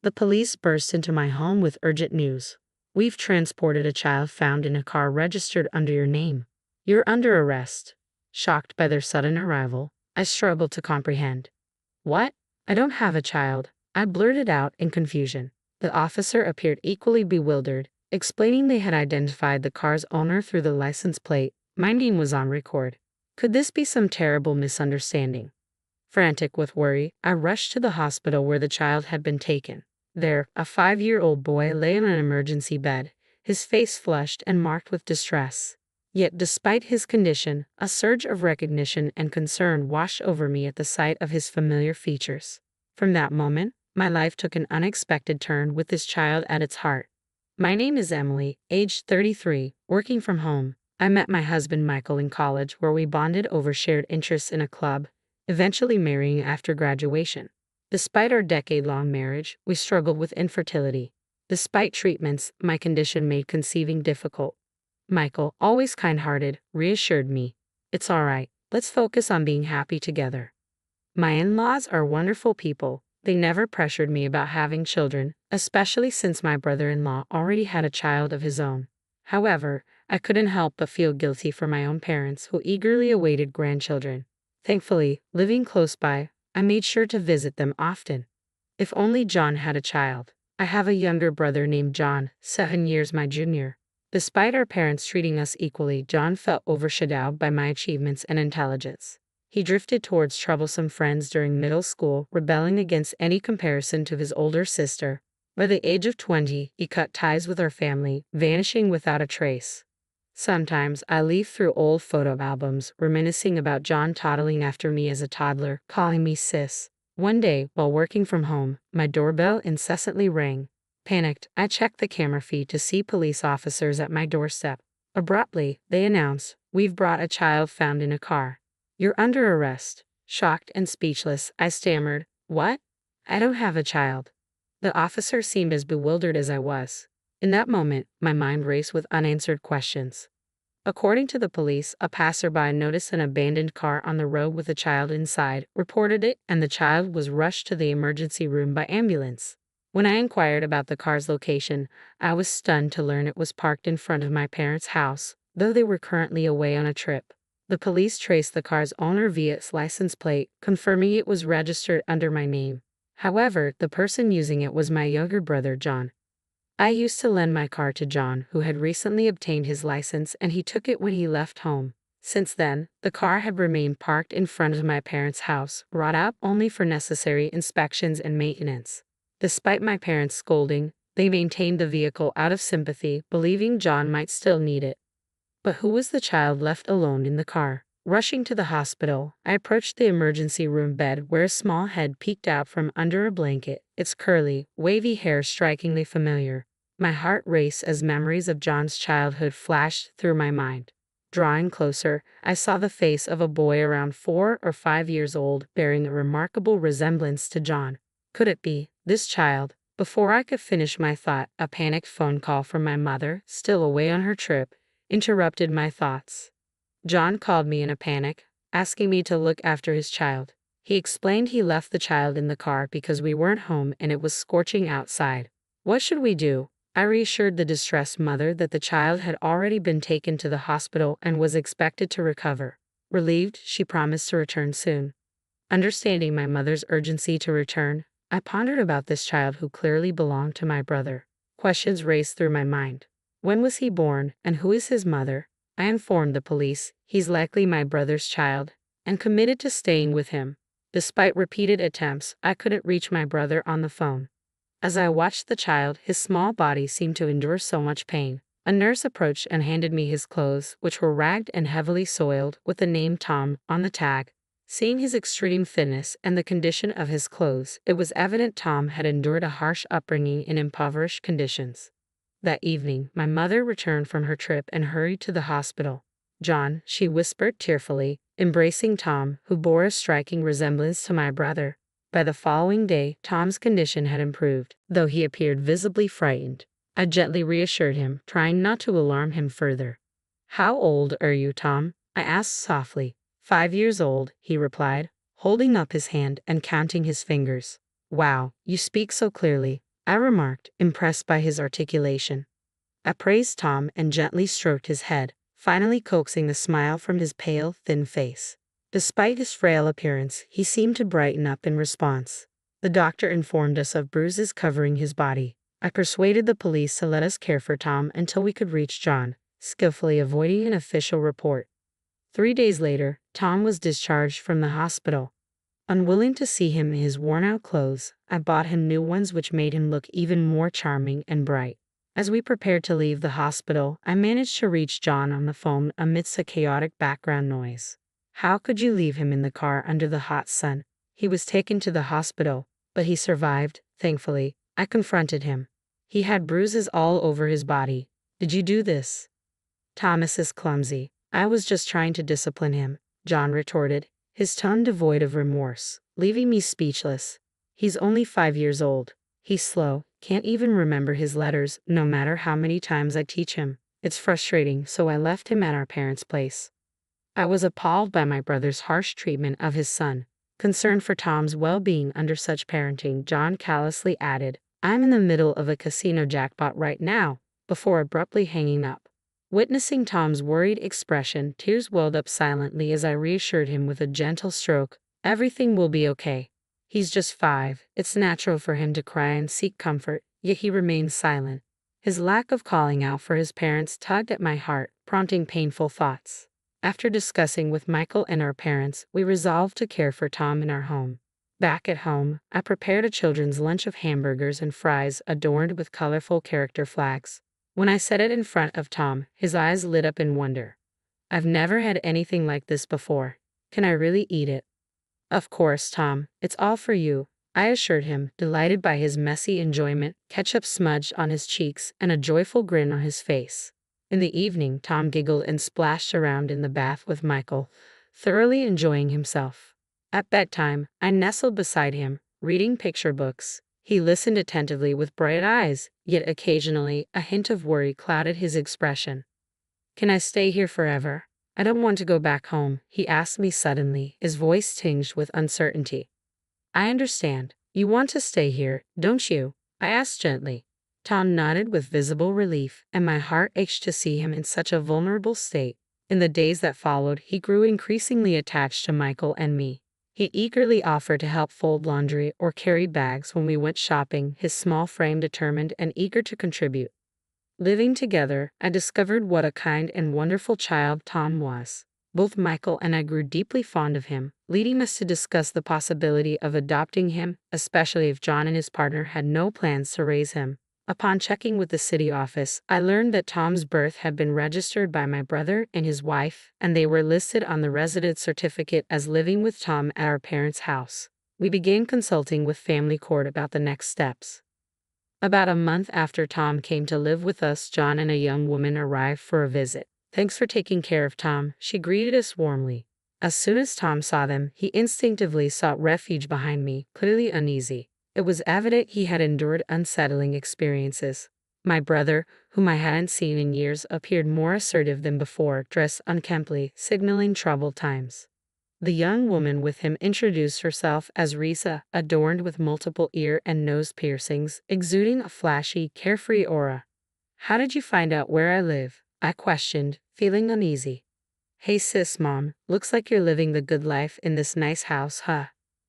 The police burst into my home with urgent news. We've transported a child found in a car registered under your name. You're under arrest. Shocked by their sudden arrival, I struggled to comprehend. What? I don't have a child, I blurted out in confusion. The officer appeared equally bewildered, explaining they had identified the car's owner through the license plate. My name was on record. Could this be some terrible misunderstanding? Frantic with worry, I rushed to the hospital where the child had been taken. There, a 5-year-old boy lay on an emergency bed, his face flushed and marked with distress. Yet despite his condition, a surge of recognition and concern washed over me at the sight of his familiar features. From that moment, my life took an unexpected turn with this child at its heart. My name is Emily, aged 33, working from home. I met my husband Michael in college where we bonded over shared interests in a club, eventually marrying after graduation. Despite our decade-long marriage, we struggled with infertility. Despite treatments, my condition made conceiving difficult. Michael, always kind-hearted, reassured me. It's all right, let's focus on being happy together. My in-laws are wonderful people. They never pressured me about having children, especially since my brother-in-law already had a child of his own. However, I couldn't help but feel guilty for my own parents who eagerly awaited grandchildren. Thankfully, living close by, I made sure to visit them often. If only John had a child. I have a younger brother named John, 7 years my junior. Despite our parents treating us equally, John felt overshadowed by my achievements and intelligence. He drifted towards troublesome friends during middle school, rebelling against any comparison to his older sister. By the age of 20, he cut ties with our family, vanishing without a trace. Sometimes I leaf through old photo albums, reminiscing about John toddling after me as a toddler, calling me sis. One day, while working from home, my doorbell incessantly rang. Panicked, I checked the camera feed to see police officers at my doorstep. Abruptly, they announced, "We've brought a child found in a car. You're under arrest." Shocked and speechless, I stammered, "What? I don't have a child." The officer seemed as bewildered as I was. In that moment, my mind raced with unanswered questions. According to the police, a passerby noticed an abandoned car on the road with a child inside, reported it, and the child was rushed to the emergency room by ambulance. When I inquired about the car's location, I was stunned to learn it was parked in front of my parents' house, though they were currently away on a trip. The police traced the car's owner via its license plate, confirming it was registered under my name. However, the person using it was my younger brother, John. I used to lend my car to John, who had recently obtained his license, and he took it when he left home. Since then, the car had remained parked in front of my parents' house, brought out only for necessary inspections and maintenance. Despite my parents' scolding, they maintained the vehicle out of sympathy, believing John might still need it. But who was the child left alone in the car? Rushing to the hospital, I approached the emergency room bed where a small head peeked out from under a blanket, its curly, wavy hair strikingly familiar. My heart raced as memories of John's childhood flashed through my mind. Drawing closer, I saw the face of a boy around 4 or 5 years old, bearing a remarkable resemblance to John. Could it be this child? Before I could finish my thought, a panicked phone call from my mother, still away on her trip, interrupted my thoughts. John called me in a panic, asking me to look after his child. He explained he left the child in the car because we weren't home and it was scorching outside. What should we do? I reassured the distressed mother that the child had already been taken to the hospital and was expected to recover. Relieved, she promised to return soon. Understanding my mother's urgency to return, I pondered about this child who clearly belonged to my brother. Questions raced through my mind. When was he born, and who is his mother? I informed the police he's likely my brother's child, and committed to staying with him. Despite repeated attempts, I couldn't reach my brother on the phone. As I watched the child, his small body seemed to endure so much pain. A nurse approached and handed me his clothes, which were ragged and heavily soiled, with the name Tom on the tag. Seeing his extreme thinness and the condition of his clothes, it was evident Tom had endured a harsh upbringing in impoverished conditions. That evening, my mother returned from her trip and hurried to the hospital. "John," she whispered tearfully, embracing Tom, who bore a striking resemblance to my brother. By the following day, Tom's condition had improved, though he appeared visibly frightened. I gently reassured him, trying not to alarm him further. "How old are you, Tom?" I asked softly. 5 years old, he replied, holding up his hand and counting his fingers. "Wow, you speak so clearly. I remarked, impressed by his articulation. I praised Tom and gently stroked his head, finally coaxing the smile from his pale, thin face. Despite his frail appearance, he seemed to brighten up in response. The doctor informed us of bruises covering his body. I persuaded the police to let us care for Tom until we could reach John, skillfully avoiding an official report. 3 days later, Tom was discharged from the hospital. Unwilling to see him in his worn-out clothes, I bought him new ones which made him look even more charming and bright. As we prepared to leave the hospital, I managed to reach John on the phone amidst a chaotic background noise. How could you leave him in the car under the hot sun? He was taken to the hospital, but he survived, thankfully. I confronted him. He had bruises all over his body. Did you do this? Thomas is clumsy. I was just trying to discipline him, John retorted, his tone devoid of remorse, leaving me speechless. He's only 5 years old. He's slow, can't even remember his letters, no matter how many times I teach him. It's frustrating, so I left him at our parents' place. I was appalled by my brother's harsh treatment of his son. Concerned for Tom's well-being under such parenting, John callously added, I'm in the middle of a casino jackpot right now, before abruptly hanging up. Witnessing Tom's worried expression, tears welled up silently as I reassured him with a gentle stroke. Everything will be okay. He's just 5. It's natural for him to cry and seek comfort, yet he remains silent. His lack of calling out for his parents tugged at my heart, prompting painful thoughts. After discussing with Michael and our parents, we resolved to care for Tom in our home. Back at home, I prepared a children's lunch of hamburgers and fries adorned with colorful character flags. When I set it in front of Tom, his eyes lit up in wonder. I've never had anything like this before. Can I really eat it? Of course, Tom, it's all for you, I assured him, delighted by his messy enjoyment, ketchup smudged on his cheeks, and a joyful grin on his face. In the evening, Tom giggled and splashed around in the bath with Michael, thoroughly enjoying himself. At bedtime, I nestled beside him, reading picture books. He listened attentively with bright eyes, yet occasionally a hint of worry clouded his expression. Can I stay here forever? I don't want to go back home, he asked me suddenly, his voice tinged with uncertainty. I understand. You want to stay here, don't you? I asked gently. Tom nodded with visible relief, and my heart ached to see him in such a vulnerable state. In the days that followed, he grew increasingly attached to Michael and me. He eagerly offered to help fold laundry or carry bags when we went shopping, his small frame determined and eager to contribute. Living together, I discovered what a kind and wonderful child Tom was. Both Michael and I grew deeply fond of him, leading us to discuss the possibility of adopting him, especially if John and his partner had no plans to raise him. Upon checking with the city office, I learned that Tom's birth had been registered by my brother and his wife, and they were listed on the residence certificate as living with Tom at our parents' house. We began consulting with family court about the next steps. About a month after Tom came to live with us, John and a young woman arrived for a visit. Thanks for taking care of Tom, she greeted us warmly. As soon as Tom saw them, he instinctively sought refuge behind me, clearly uneasy. It was evident he had endured unsettling experiences. My brother, whom I hadn't seen in years, appeared more assertive than before, dressed unkemptly, signaling troubled times. The young woman with him introduced herself as Risa, adorned with multiple ear and nose piercings, exuding a flashy, carefree aura. How did you find out where I live? I questioned, feeling uneasy. Hey sis, Mom, looks like you're living the good life in this nice house, huh?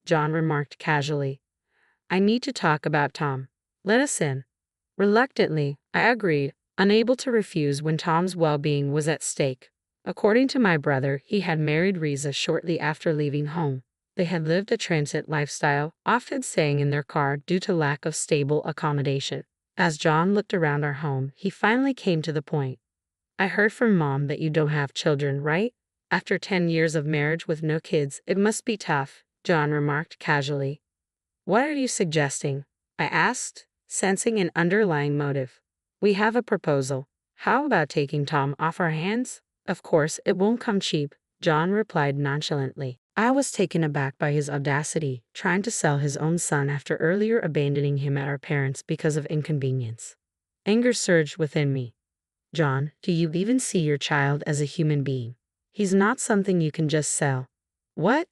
John remarked casually. I need to talk about Tom. Let us in. Reluctantly, I agreed, unable to refuse when Tom's well-being was at stake. According to my brother, he had married Risa shortly after leaving home. They had lived a transit lifestyle, often staying in their car due to lack of stable accommodation. As John looked around our home, he finally came to the point. I heard from Mom that you don't have children, right? After 10 years of marriage with no kids, it must be tough, John remarked casually. What are you suggesting? I asked, sensing an underlying motive. We have a proposal. How about taking Tom off our hands? Of course, it won't come cheap, John replied nonchalantly. I was taken aback by his audacity, trying to sell his own son after earlier abandoning him at our parents because of inconvenience. Anger surged within me. John, do you even see your child as a human being? He's not something you can just sell. What?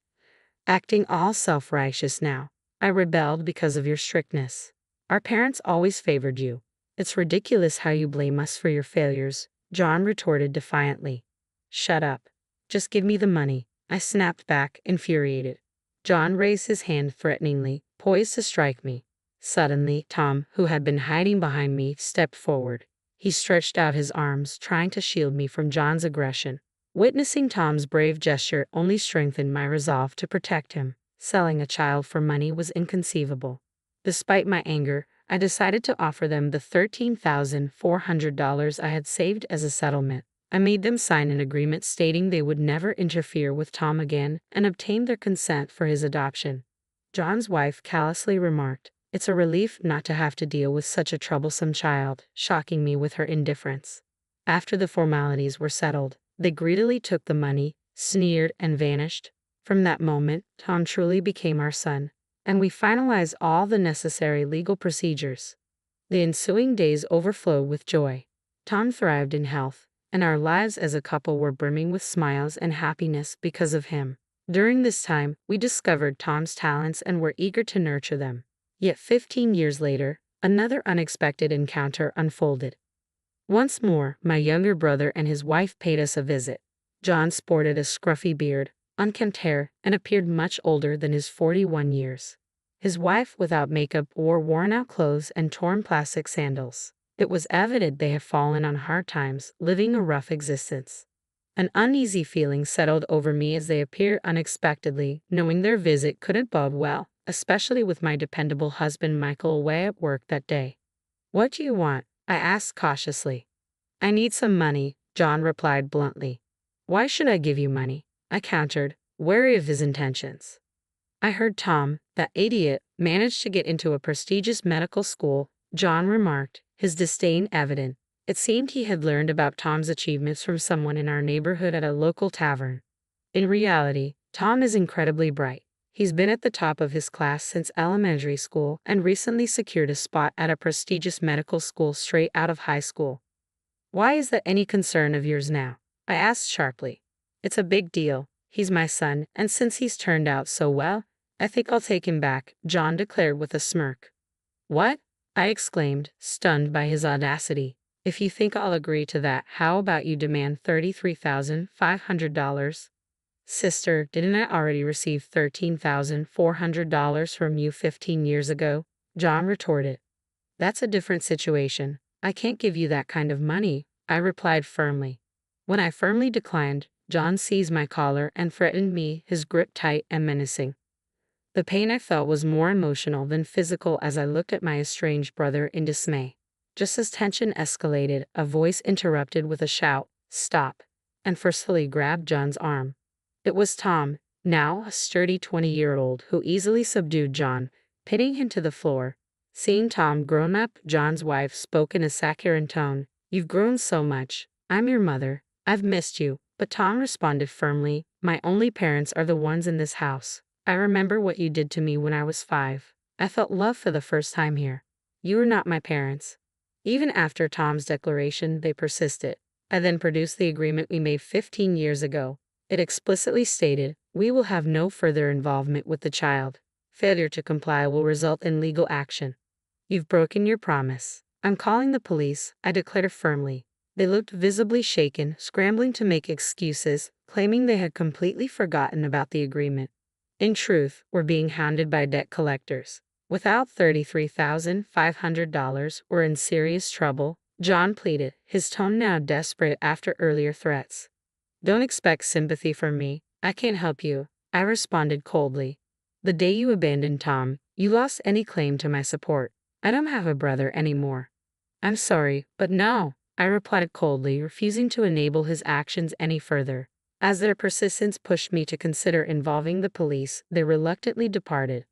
Acting all self-righteous now. I rebelled because of your strictness. Our parents always favored you. It's ridiculous how you blame us for your failures, John retorted defiantly. Shut up. Just give me the money, I snapped back, infuriated. John raised his hand threateningly, poised to strike me. Suddenly, Tom, who had been hiding behind me, stepped forward. He stretched out his arms, trying to shield me from John's aggression. Witnessing Tom's brave gesture only strengthened my resolve to protect him. Selling a child for money was inconceivable. Despite my anger, I decided to offer them the $13,400 I had saved as a settlement. I made them sign an agreement stating they would never interfere with Tom again and obtained their consent for his adoption. John's wife callously remarked, "It's a relief not to have to deal with such a troublesome child," shocking me with her indifference. After the formalities were settled, they greedily took the money, sneered, and vanished. From that moment, Tom truly became our son, and we finalized all the necessary legal procedures. The ensuing days overflowed with joy. Tom thrived in health, and our lives as a couple were brimming with smiles and happiness because of him. During this time, we discovered Tom's talents and were eager to nurture them. Yet 15 years later, another unexpected encounter unfolded. Once more, my younger brother and his wife paid us a visit. John sported a scruffy beard, unkempt hair, and appeared much older than his 41 years. His wife, without makeup, wore worn-out clothes and torn plastic sandals. It was evident they had fallen on hard times, living a rough existence. An uneasy feeling settled over me as they appeared unexpectedly, knowing their visit couldn't bode well, especially with my dependable husband Michael away at work that day. "What do you want?" I asked cautiously. "I need some money," John replied bluntly. "Why should I give you money?" I countered, wary of his intentions. "I heard Tom, that idiot, managed to get into a prestigious medical school," John remarked, his disdain evident. It seemed he had learned about Tom's achievements from someone in our neighborhood at a local tavern. In reality, Tom is incredibly bright. He's been at the top of his class since elementary school and recently secured a spot at a prestigious medical school straight out of high school. "Why is that any concern of yours now?" I asked sharply. "It's a big deal. He's my son, and since he's turned out so well, I think I'll take him back," John declared with a smirk. "What?" I exclaimed, stunned by his audacity. "If you think I'll agree to that, how about you demand $33,500? Sister, didn't I already receive $13,400 from you 15 years ago? John retorted. "That's a different situation. I can't give you that kind of money," I replied firmly. When I firmly declined, John seized my collar and threatened me, his grip tight and menacing. The pain I felt was more emotional than physical as I looked at my estranged brother in dismay. Just as tension escalated, a voice interrupted with a shout, "Stop," and forcefully grabbed John's arm. It was Tom, now a sturdy 20-year-old, who easily subdued John, pinning him to the floor. Seeing Tom grown up, John's wife spoke in a saccharine tone. "You've grown so much. I'm your mother. I've missed you." But Tom responded firmly, "My only parents are the ones in this house. I remember what you did to me when I was 5. I felt love for the first time here. You are not my parents." Even after Tom's declaration, they persisted. I then produced the agreement we made 15 years ago. It explicitly stated, "We will have no further involvement with the child. Failure to comply will result in legal action." "You've broken your promise. I'm calling the police," I declared firmly. They looked visibly shaken, scrambling to make excuses, claiming they had completely forgotten about the agreement. In truth, we're being hounded by debt collectors. Without $33,500, we're in serious trouble, John pleaded, his tone now desperate after earlier threats. "Don't expect sympathy from me. I can't help you," I responded coldly. "The day you abandoned Tom, you lost any claim to my support. I don't have a brother anymore." "I'm sorry, but no," I replied coldly, refusing to enable his actions any further. As their persistence pushed me to consider involving the police, they reluctantly departed.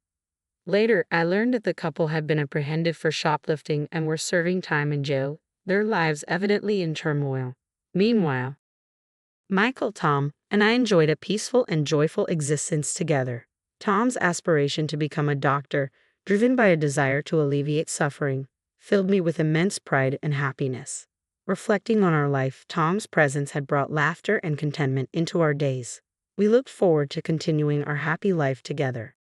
Later, I learned that the couple had been apprehended for shoplifting and were serving time in jail, their lives evidently in turmoil. Meanwhile, Michael, Tom, and I enjoyed a peaceful and joyful existence together. Tom's aspiration to become a doctor, driven by a desire to alleviate suffering, filled me with immense pride and happiness. Reflecting on our life, Tom's presence had brought laughter and contentment into our days. We looked forward to continuing our happy life together.